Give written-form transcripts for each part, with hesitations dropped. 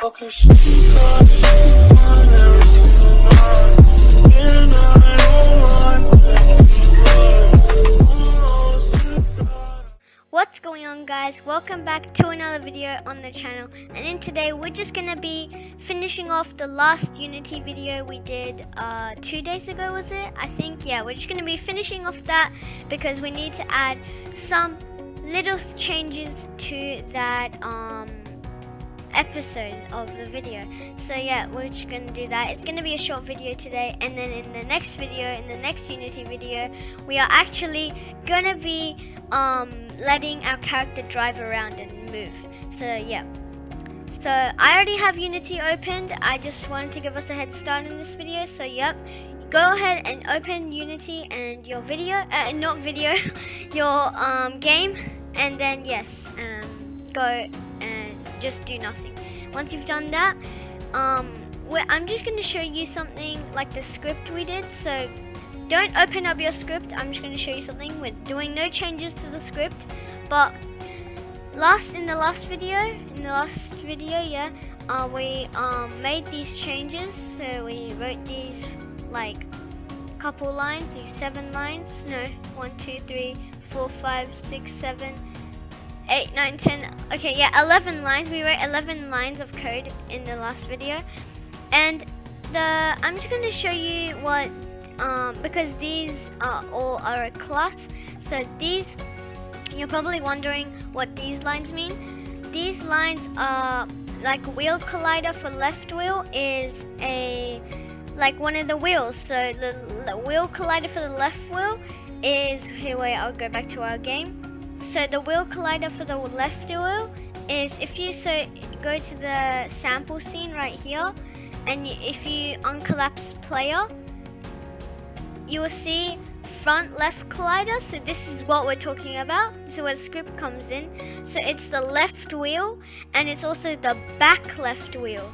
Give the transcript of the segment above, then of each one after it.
What's going on, guys? Welcome back to another video on the channel, and in today we're just gonna be finishing off the last Unity video we did 2 days ago, was it? I think, yeah, we're just gonna be finishing off that because we need to add some little changes to that episode of the video. So yeah, we're just gonna do that. It's gonna be a short video today, and then in the next video, in the next Unity video, we are actually gonna be letting our character drive around and move. So yeah, so I already have Unity opened. I just wanted to give us a head start in this video. So yep, go ahead and open Unity and your video, not video, your game, and then yes, go and just do nothing. Once you've done that, I'm just going to show you something like the script we did. So don't open up your script. I'm just going to show you something. We're doing no changes to the script, but in the last video, yeah, we made these changes. So we wrote these like couple lines, these 7 lines. No, 1, 2, 3, 4, 5, 6, 7, 8, 9, 10. Okay, yeah, 11 lines. We wrote 11 lines of code in the last video, and I'm just going to show you what because these all are a class. So these, you're probably wondering what these lines mean. These lines are like wheel collider for left wheel is like one of the wheels. So the wheel collider for the left wheel is here. Wait, I'll go back to our game. So the wheel collider for the left wheel is if you go to the sample scene right here, and if you uncollapse player, you will see front left collider. So this is what we're talking about. This is where the script comes in. So it's the left wheel, and it's also the back left wheel.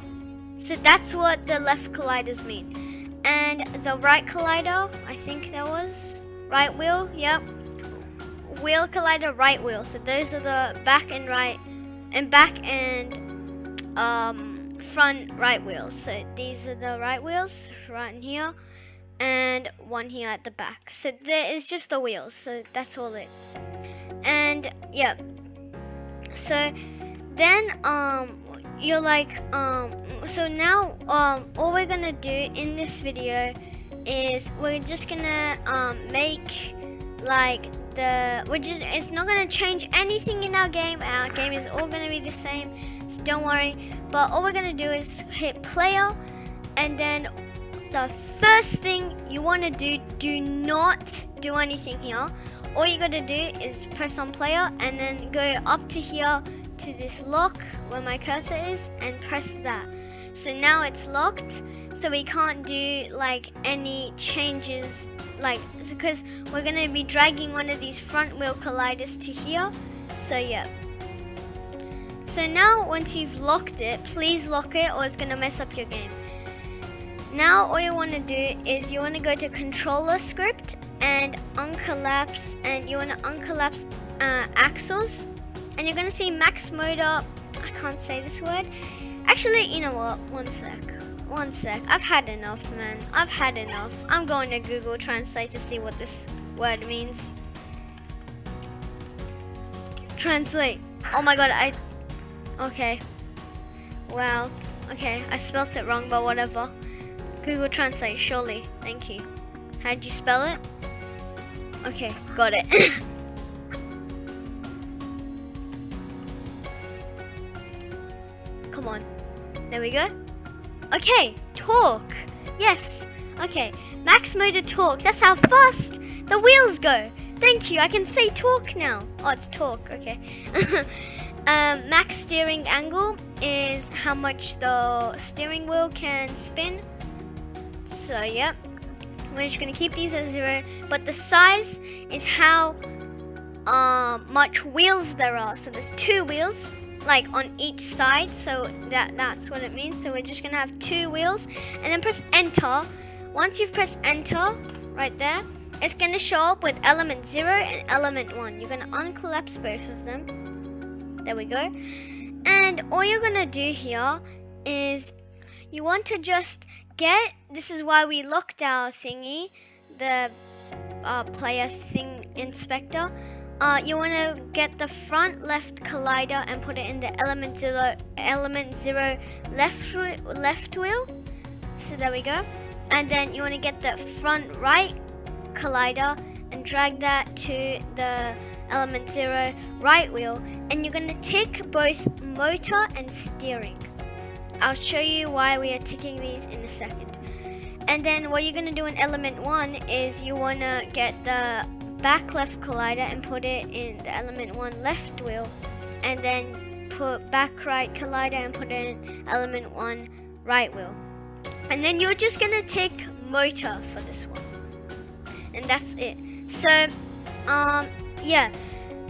So that's what the left colliders mean. And the right collider, I think that was right wheel. Yep. Wheel collider, right wheel. So those are the back and front right wheels. So these are the right wheels right in here, and one here at the back. So there is just the wheels. So that's all it. And yeah. So then you're like so now all we're gonna do in this video is we're just gonna make like it's not going to change anything in our game. Our game is all going to be the same, so don't worry. But all we're going to do is hit player, and then the first thing you want to do not do anything here. All you got to do is press on player, and then go up to here to this lock where my cursor is, and press that. So now it's locked, so we can't do like any changes, like because we're gonna be dragging one of these front wheel colliders to here. So yeah. So now once you've locked it, please lock it or it's gonna mess up your game. Now all you want to do is you want to go to controller script and uncollapse, and you want to uncollapse axles, and you're gonna see max motor. I can't say this word. Actually, you know what? One sec. I've had enough, man. I've had enough. I'm going to Google Translate to see what this word means. Translate. Oh my god, okay. Wow. Okay, I spelt it wrong, but whatever. Google Translate, surely. Thank you. How'd you spell it? Okay, got it. Come on. There we go. Okay, torque. Yes. Okay, max motor torque. That's how fast the wheels go. Thank you. I can say torque now. Oh, it's torque. Okay. Max steering angle is how much the steering wheel can spin. So, yep. We're just going to keep these at 0. But the size is how much wheels there are. So there's 2 wheels, like on each side. So that's what it means. So we're just going to have 2 wheels. And then press enter. Once you've pressed enter, right there, it's going to show up with element 0 and element 1. You're going to uncollapse both of them. There we go. And all you're going to do here is you want to just get, this is why we locked our thingy, the player thing inspector. You want to get the front left collider and put it in the element 0 left wheel. So there we go. And then you want to get the front right collider and drag that to the element 0 right wheel, and you're going to tick both motor and steering. I'll show you why we are ticking these in a second. And then what you're going to do in element 1 is you want to get the back left collider and put it in the element 1 left wheel, and then put back right collider and put it in element 1 right wheel. And then you're just going to tick motor for this one. And that's it. So, yeah.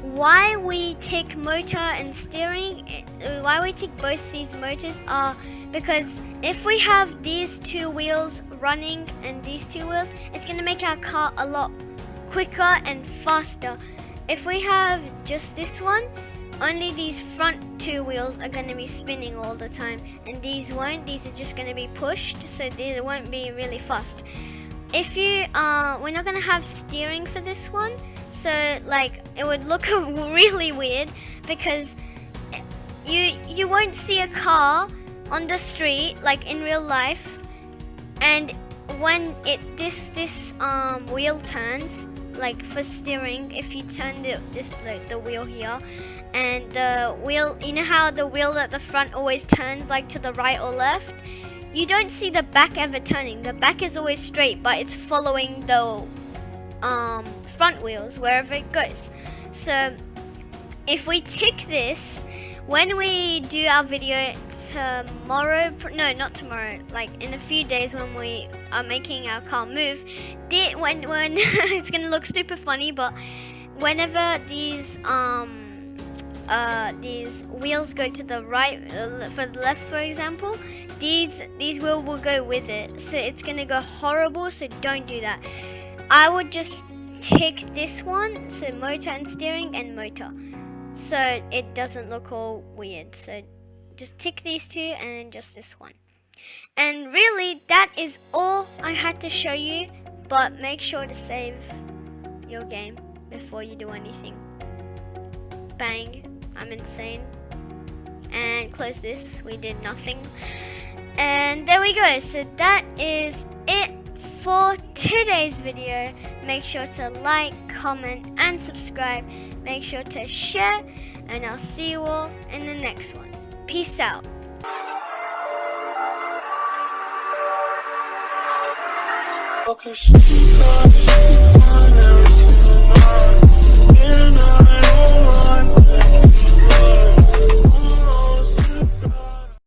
Why we tick motor and steering, why we tick both these motors are because if we have these two wheels running and these two wheels, it's going to make our car a lot quicker and faster. If we have just this one, only these front two wheels are going to be spinning all the time, and these won't. These are just going to be pushed, so they won't be really fast. If you, we're not going to have steering for this one, so like it would look really weird because you won't see a car on the street like in real life, and when this wheel turns, like for steering, if you turn the wheel here, and the wheel, you know how the wheel at the front always turns like to the right or left, you don't see the back ever turning. The back is always straight, but it's following the front wheels wherever it goes. So if we tick this, when we do our video tomorrow, no, not tomorrow, like in a few days when we are making our car move, when it's gonna look super funny, but whenever these wheels go to the right, for the left, for example, these wheels will go with it, so it's gonna go horrible. So don't do that. I would just tick this one, so motor and steering and motor, so it doesn't look all weird. So just tick these two and just this one. And really, that is all I had to show you, but make sure to save your game before you do anything. Bang, I'm insane. And close this, we did nothing. And there we go. So that is it for today's video. Make sure to like, comment and subscribe. Make sure to share, and I'll see you all in the next one. Peace out. Okay,